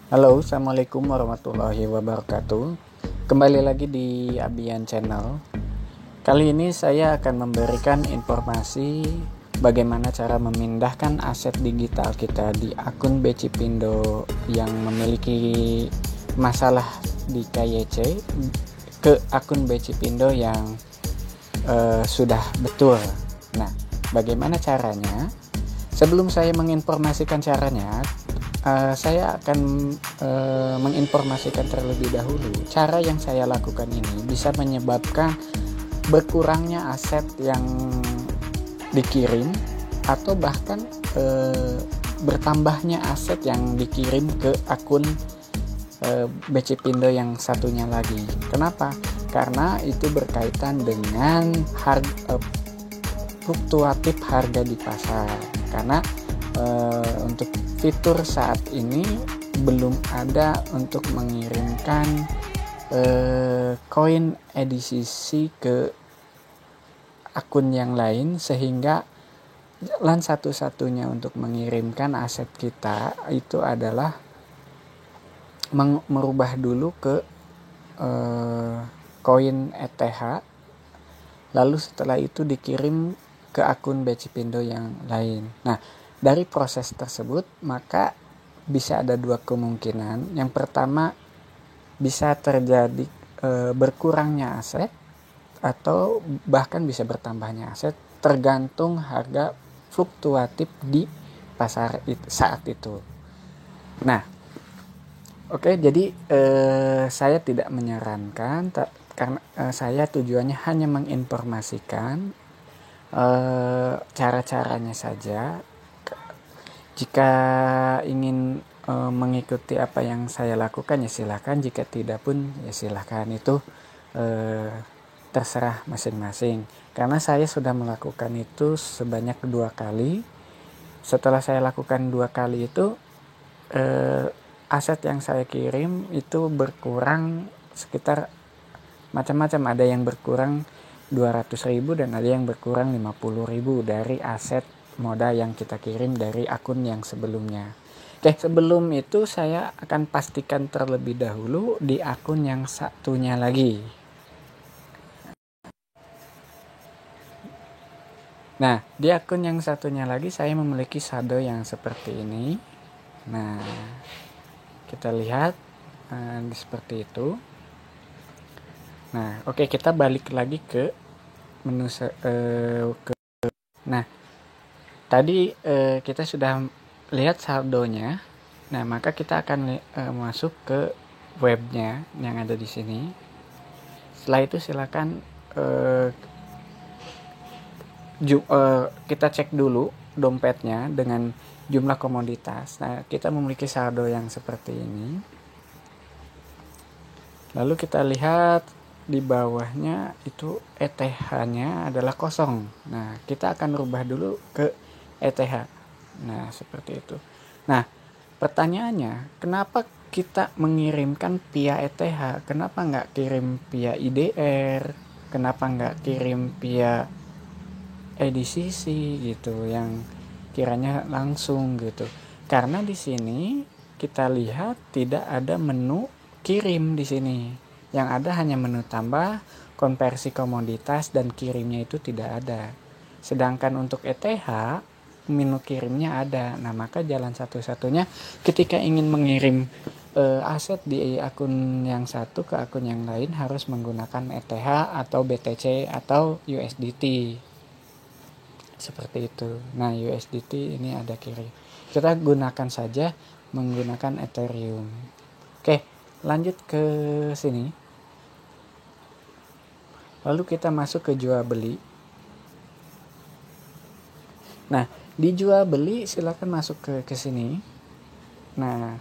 Halo, assalamualaikum warahmatullahi wabarakatuh. Kembali lagi di Abian Channel. Kali ini saya akan memberikan informasi bagaimana cara memindahkan aset digital kita di akun BCPindo yang memiliki masalah di KYC ke akun BCPindo yang sudah betul. Nah, bagaimana caranya? Sebelum saya menginformasikan caranya, saya akan menginformasikan terlebih dahulu cara yang saya lakukan ini bisa menyebabkan berkurangnya aset yang dikirim atau bahkan bertambahnya aset yang dikirim ke akun BCPindo yang satunya lagi. Kenapa? Karena itu berkaitan dengan fluktuatif harga di pasar. Karena untuk fitur saat ini belum ada untuk mengirimkan koin EDCC ke akun yang lain, sehingga jalan satu-satunya untuk mengirimkan aset kita itu adalah merubah dulu ke koin ETH, lalu setelah itu dikirim ke akun BCPindo yang lain. Nah, dari proses tersebut maka bisa ada dua kemungkinan. Yang pertama, bisa terjadi berkurangnya aset atau bahkan bisa bertambahnya aset, tergantung harga fluktuatif di pasar saat itu. Nah, oke, jadi saya tidak menyarankan karena saya tujuannya hanya menginformasikan cara-caranya saja. Jika ingin mengikuti apa yang saya lakukan ya silahkan, jika tidak pun ya silahkan, itu terserah masing-masing. Karena saya sudah melakukan itu sebanyak 2 kali. Setelah saya lakukan 2 kali itu aset yang saya kirim itu berkurang sekitar macam-macam. Ada yang berkurang 200.000 dan ada yang berkurang 50.000 dari aset moda yang kita kirim dari akun yang sebelumnya. Oke, sebelum itu saya akan pastikan terlebih dahulu di akun yang satunya lagi. Nah, di akun yang satunya lagi saya memiliki saldo yang seperti ini. Nah, kita lihat seperti itu. Nah, oke, kita balik lagi ke menu Nah, tadi kita sudah lihat saldonya. Nah, maka kita akan masuk ke webnya yang ada di sini. Setelah itu silakan kita cek dulu dompetnya dengan jumlah komoditas. Nah, kita memiliki saldo yang seperti ini. Lalu kita lihat di bawahnya itu ETH-nya adalah kosong. Nah, kita akan rubah dulu ke ETH. Nah, seperti itu. Nah, pertanyaannya, kenapa kita mengirimkan via ETH? Kenapa nggak kirim via IDR? Kenapa nggak kirim via EDCC gitu, yang kiranya langsung gitu? Karena di sini kita lihat tidak ada menu kirim di sini. Yang ada hanya menu tambah, konversi komoditas, dan kirimnya itu tidak ada. Sedangkan untuk ETH, menu kirimnya ada. Nah, maka jalan satu-satunya ketika ingin mengirim aset di akun yang satu ke akun yang lain harus menggunakan ETH atau BTC atau USDT. Seperti itu. Nah, USDT ini ada kiri. Kita gunakan saja menggunakan Ethereum. Oke, lanjut ke sini. Lalu kita masuk ke jual beli. Nah, di jual beli silakan masuk ke sini. Nah,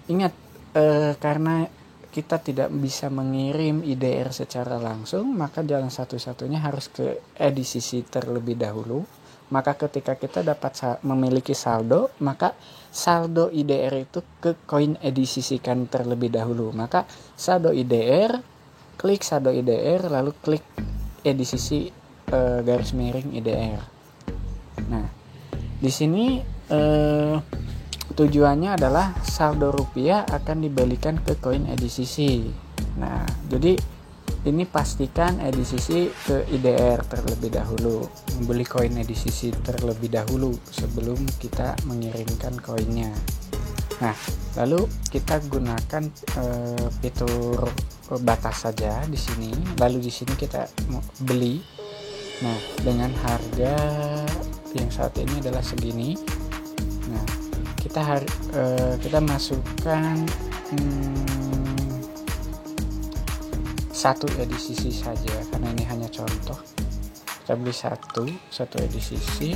ingat karena kita tidak bisa mengirim IDR secara langsung, maka jalan satu-satunya harus ke EDCC terlebih dahulu. Maka ketika kita dapat memiliki saldo, maka saldo IDR itu ke koin EDCC kan terlebih dahulu. Maka saldo IDR, klik saldo IDR, lalu klik EDCC garis miring IDR. Nah, di sini tujuannya adalah saldo rupiah akan dibalikan ke koin EDCC. Nah, jadi ini pastikan EDCC ke IDR terlebih dahulu, membeli koin EDCC terlebih dahulu sebelum kita mengirimkan koinnya. Nah, lalu kita gunakan fitur batas saja di sini. Lalu di sini kita beli. Nah, dengan harga yang saat ini adalah segini. Nah, kita masukkan satu EDCC saja karena ini hanya contoh. Kita beli satu EDCC.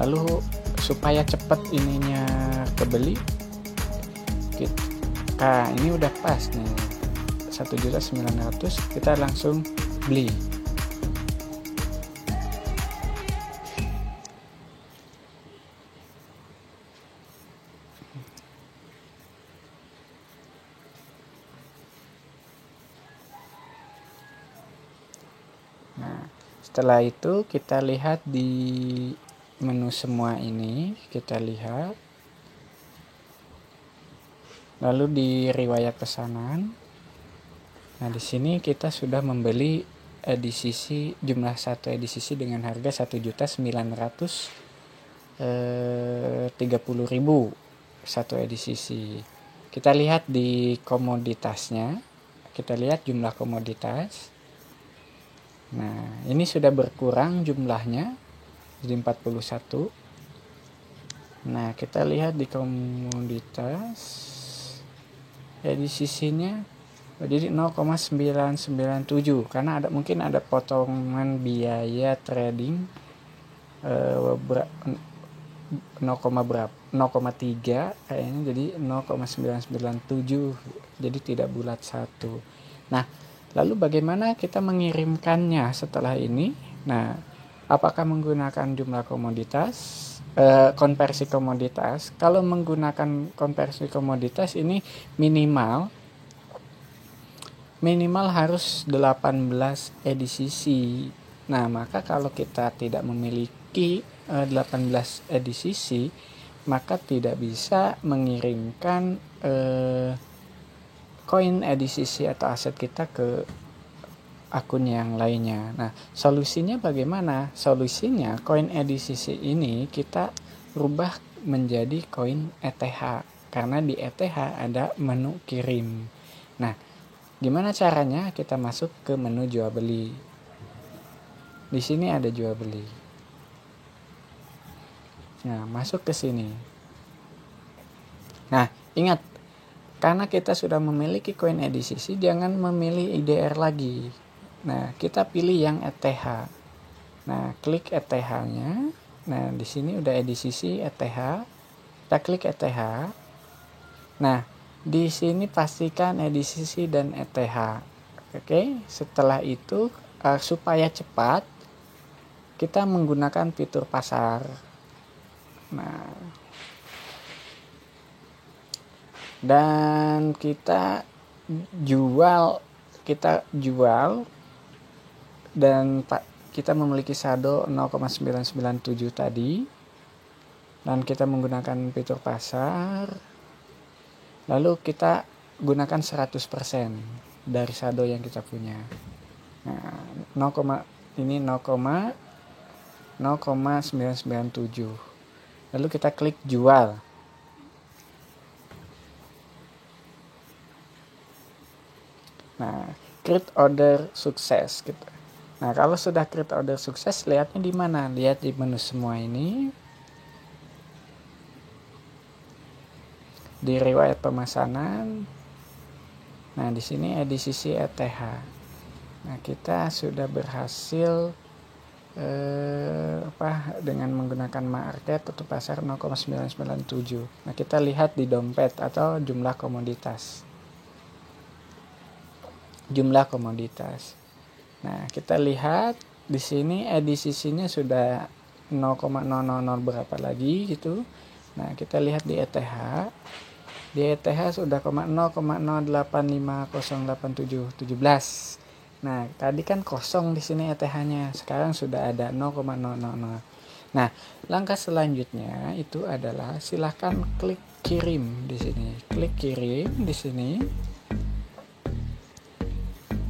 Lalu supaya cepat ininya kebeli, ini udah pas nih 1.900.000, kita langsung beli. Nah, setelah itu kita lihat di menu semua ini, kita lihat. Lalu di riwayat pesanan. Nah, di sini kita sudah membeli EDCC jumlah satu EDCC dengan harga 1.930.000 satu EDCC. Kita lihat di komoditasnya. Kita lihat jumlah komoditas. Nah, ini sudah berkurang jumlahnya jadi 41. Nah, kita lihat di komoditas EDCC-nya jadi 0,997 karena mungkin ada potongan biaya trading 0,3 kayaknya, jadi 0,997, jadi tidak bulat satu. Nah, lalu bagaimana kita mengirimkannya setelah ini? Nah, apakah menggunakan jumlah komoditas, konversi komoditas? Kalau menggunakan konversi komoditas ini minimal harus 18 EDCC. Nah, maka kalau kita tidak memiliki 18 EDCC, maka tidak bisa mengirimkan koin EDCC atau aset kita ke akun yang lainnya. Nah, solusinya bagaimana? Solusinya koin EDCC ini kita rubah menjadi koin ETH karena di ETH ada menu kirim. Nah, gimana caranya? Kita masuk ke menu jual beli. Di sini ada jual beli. Nah, masuk ke sini. Nah, ingat, karena kita sudah memiliki koin EDCC, jangan memilih IDR lagi. Nah, kita pilih yang ETH. Nah, klik ETH-nya. Nah, di sini udah EDCC ETH. Kita klik ETH. Nah, di sini pastikan EDCC dan ETH. Oke, setelah itu supaya cepat kita menggunakan fitur pasar. Nah, dan kita jual dan kita memiliki saldo 0,997 tadi, dan kita menggunakan fitur pasar. Lalu kita gunakan 100% dari saldo yang kita punya. Nah, ini 0,997. Lalu kita klik jual. Nah, create order sukses gitu. Nah, kalau sudah create order sukses, lihatnya di mana? Lihat di menu semua ini. Di riwayat pemesanan. Nah, di sini EDCC ETH. Nah, kita sudah berhasil dengan menggunakan market atau pasar 0,997. Nah, kita lihat di dompet atau jumlah komoditas. Nah, kita lihat di sini EDCC-nya sudah 0,000 berapa lagi gitu. Nah, kita lihat di ETH. Di ETH sudah 0,08508717. Nah, tadi kan kosong di sini ETH-nya. Sekarang sudah ada 0,000. Nah, langkah selanjutnya itu adalah silahkan klik kirim di sini. Klik kirim di sini.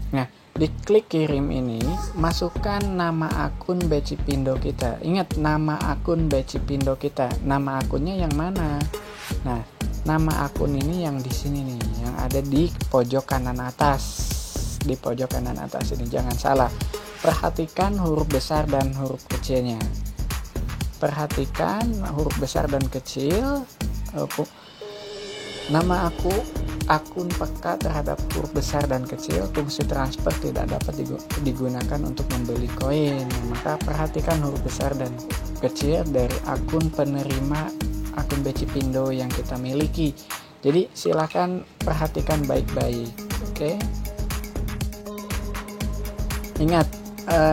Nah, di klik kirim ini masukkan nama akun Becipindo kita. Ingat, nama akun Becipindo kita. Nama akunnya yang mana? Nah, nama akun ini yang di sini nih, yang ada di pojok kanan atas. Di pojok kanan atas ini, jangan salah. Perhatikan huruf besar dan huruf kecilnya. Perhatikan huruf besar dan kecil. Nama akun peka terhadap huruf besar dan kecil. Fungsi transfer tidak dapat digunakan untuk membeli koin. Maka perhatikan huruf besar dan kecil dari akun penerima akun Becipindo yang kita miliki. Jadi silakan perhatikan baik-baik. Oke. Ingat,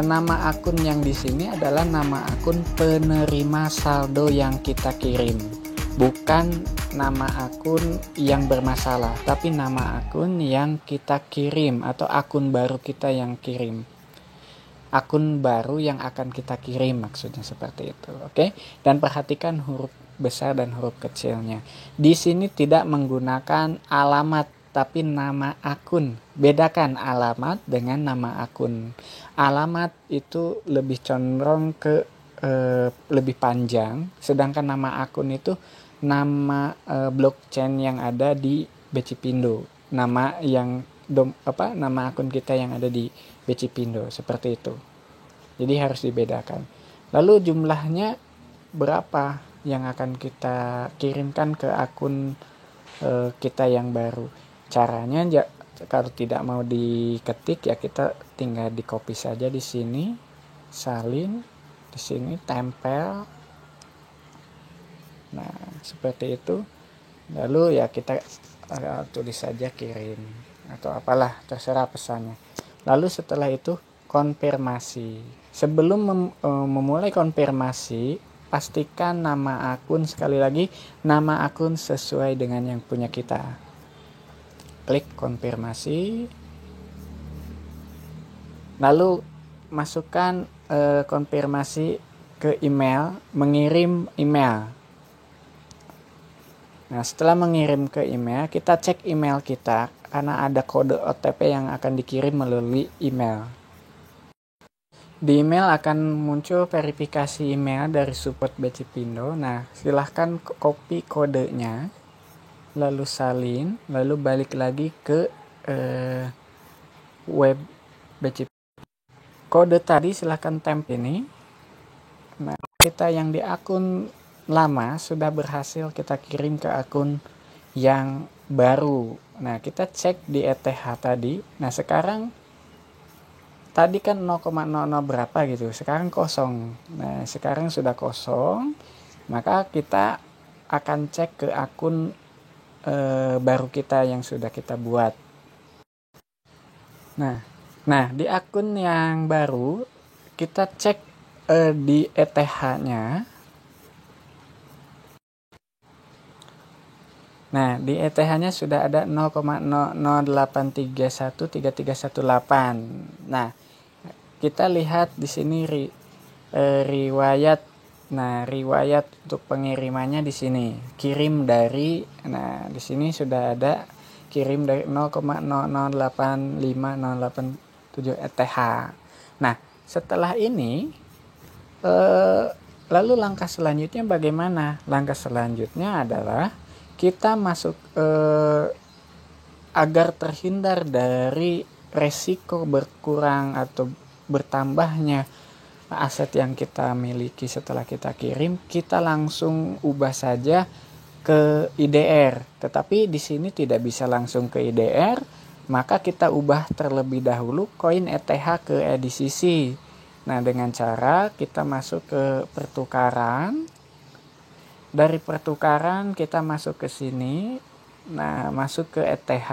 nama akun yang di sini adalah nama akun penerima saldo yang kita kirim, bukan nama akun yang bermasalah, tapi nama akun yang kita kirim atau akun baru kita yang kirim. Akun baru yang akan kita kirim, maksudnya seperti itu. Oke? Dan perhatikan huruf besar dan huruf kecilnya. Di sini tidak menggunakan alamat tapi nama akun. Bedakan alamat dengan nama akun. Alamat itu lebih condong ke lebih panjang, sedangkan nama akun itu nama blockchain yang ada di Becipindo. Nama akun kita yang ada di Becipindo, seperti itu. Jadi harus dibedakan. Lalu jumlahnya berapa yang akan kita kirimkan ke akun kita yang baru? Caranya kalau tidak mau diketik ya kita tinggal di copy saja di sini, salin di sini, tempel. Nah, seperti itu. Lalu ya kita tulis saja kirim atau apalah, terserah pesannya. Lalu setelah itu konfirmasi. Sebelum memulai konfirmasi, pastikan nama akun, sekali lagi nama akun sesuai dengan yang punya kita. Klik konfirmasi, lalu masukkan konfirmasi ke email, mengirim email. Nah, setelah mengirim ke email, kita cek email kita karena ada kode OTP yang akan dikirim melalui email. Di email akan muncul verifikasi email dari support Becipindo. Nah, silahkan copy kodenya, lalu salin, lalu balik lagi ke web Becipindo. Kode tadi silahkan temp ini. Nah, kita yang di akun lama sudah berhasil kita kirim ke akun yang baru. Nah, kita cek di ETH tadi. Nah, sekarang tadi kan 0,00 berapa gitu. Sekarang kosong. Nah, sekarang sudah kosong. Maka kita akan cek ke akun baru kita yang sudah kita buat. Nah, di akun yang baru kita cek di ETH-nya. Nah, di ETH-nya sudah ada 0,00831318. Nah, kita lihat di sini riwayat. Nah, riwayat untuk pengirimannya di sini. Kirim dari, nah di sini sudah ada kirim dari 0,0085087 ETH. Nah, setelah ini lalu langkah selanjutnya bagaimana? Langkah selanjutnya adalah kita masuk agar terhindar dari resiko berkurang atau bertambahnya aset yang kita miliki setelah kita kirim, kita langsung ubah saja ke IDR. Tetapi di sini tidak bisa langsung ke IDR, maka kita ubah terlebih dahulu koin ETH ke EDCC. Nah, dengan cara kita masuk ke pertukaran. Dari pertukaran kita masuk ke sini. Nah, masuk ke ETH.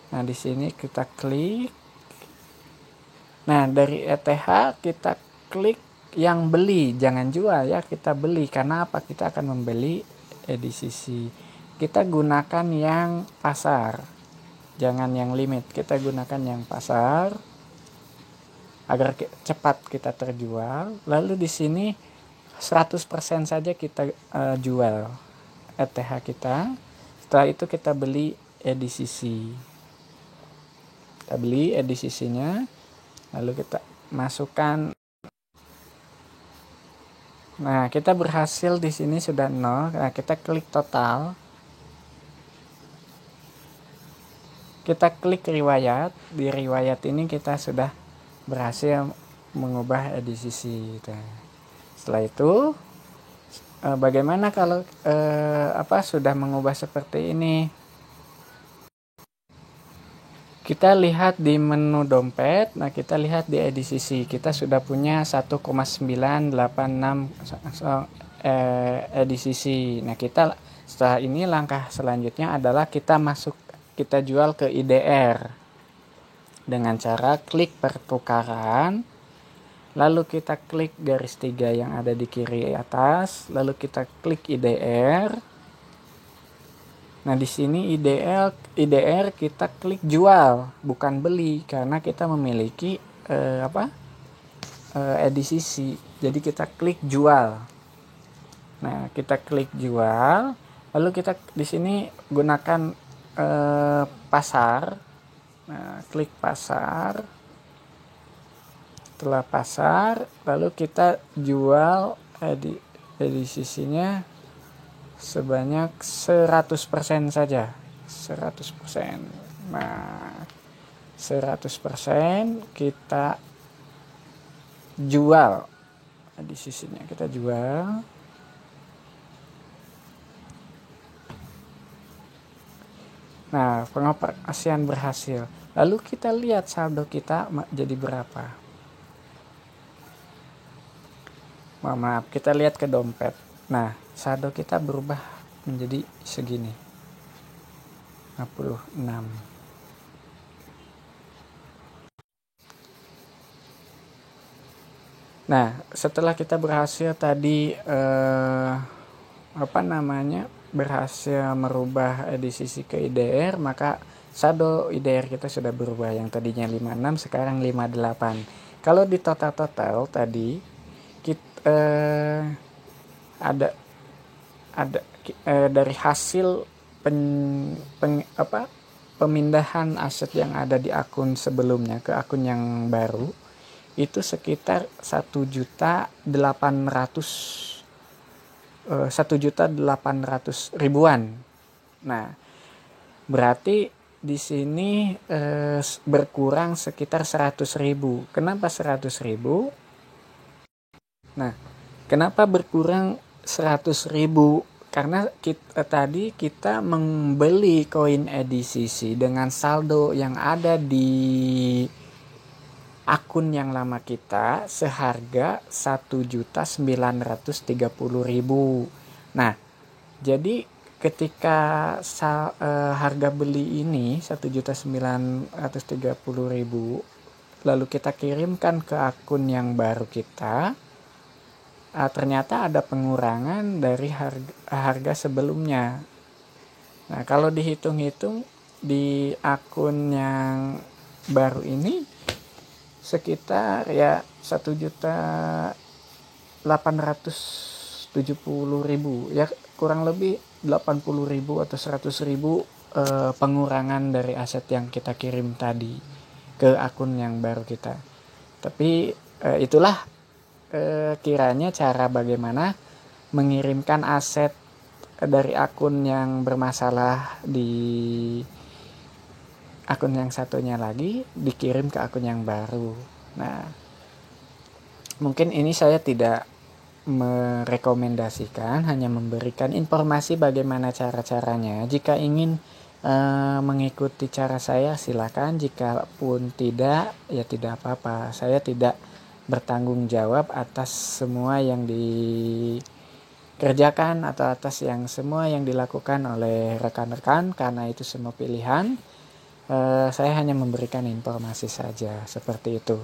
Nah, di sini kita klik. Nah, dari ETH kita klik yang beli, jangan jual ya, kita beli. Karena apa? Kita akan membeli EDCC. Kita gunakan yang pasar, jangan yang limit. Kita gunakan yang pasar agar cepat kita terjual. Lalu di sini 100% saja kita jual ETH kita. Setelah itu kita beli EDCC. Kita beli EDCC-nya, lalu kita masukkan. Nah, kita berhasil di sini sudah 0. Nah, kita klik total. Kita klik riwayat. Di riwayat ini kita sudah berhasil mengubah EDCC. Setelah itu, bagaimana kalau sudah mengubah seperti ini? Kita lihat di menu dompet. Nah, kita lihat di EDCC. Kita sudah punya 1,986 EDCC. Nah, kita setelah ini langkah selanjutnya adalah kita jual ke IDR dengan cara klik pertukaran, lalu kita klik garis 3 yang ada di kiri atas, lalu kita klik IDR. Nah, di sini IDR kita klik jual, bukan beli, karena kita memiliki EDCC. Jadi kita klik jual. Nah, kita klik jual, lalu kita di sini gunakan pasar. Nah, klik pasar. Setelah pasar, lalu kita jual EDCC-nya sebanyak 100% saja. 100%. Nah, 100% kita jual EDCC-nya. Kita jual. Nah, pengoperasian berhasil. Lalu kita lihat saldo kita jadi berapa. Maaf, kita lihat ke dompet. Nah, saldo kita berubah menjadi segini. 56. Nah, setelah kita berhasil tadi berhasil merubah EDCC ke IDR, maka saldo IDR kita sudah berubah. Yang tadinya 56 sekarang 58. Kalau di total tadi kita ada dari hasil pemindahan aset yang ada di akun sebelumnya ke akun yang baru itu sekitar 1.800.000 ribuan. Nah, berarti di sini berkurang sekitar 100.000. Kenapa 100.000? Nah, kenapa berkurang 100.000? Karena kita membeli koin EDCC dengan saldo yang ada di akun yang lama kita seharga 1.930.000. Nah, jadi ketika harga beli ini 1.930.000 lalu kita kirimkan ke akun yang baru kita, ternyata ada pengurangan dari harga sebelumnya. Nah, kalau dihitung-hitung di akun yang baru ini sekitar ya 1.870.000, ya kurang lebih 80.000 atau 100.000 pengurangan dari aset yang kita kirim tadi ke akun yang baru kita. Tapi itulah kiranya cara bagaimana mengirimkan aset dari akun yang bermasalah di akun yang satunya lagi dikirim ke akun yang baru. Nah, mungkin ini saya tidak merekomendasikan, hanya memberikan informasi bagaimana cara-caranya. Jika ingin mengikuti cara saya silakan, jika pun tidak ya tidak apa-apa. Saya tidak bertanggung jawab atas semua yang dikerjakan atau atas semua yang dilakukan oleh rekan-rekan, karena itu semua pilihan. Saya hanya memberikan informasi saja seperti itu.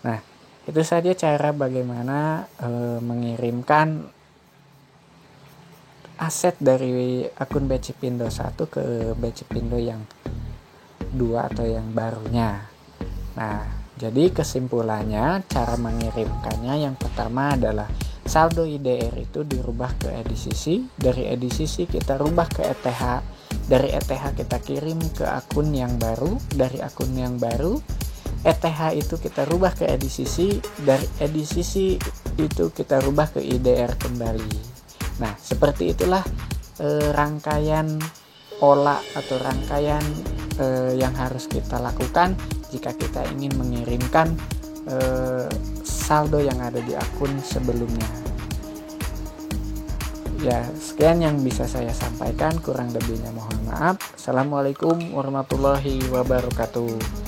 Nah, itu saja cara bagaimana mengirimkan aset dari akun Becipindo 1 ke Becipindo yang 2 atau yang barunya. Nah, jadi kesimpulannya cara mengirimkannya yang pertama adalah saldo IDR itu dirubah ke EDCC, dari EDCC kita rubah ke ETH, dari ETH kita kirim ke akun yang baru, dari akun yang baru ETH itu kita rubah ke EDCC, dari EDCC itu kita rubah ke IDR kembali. Nah, seperti itulah rangkaian pola atau rangkaian yang harus kita lakukan jika kita ingin mengirimkan saldo yang ada di akun sebelumnya. Ya, sekian yang bisa saya sampaikan, kurang lebihnya mohon maaf. Assalamualaikum warahmatullahi wabarakatuh.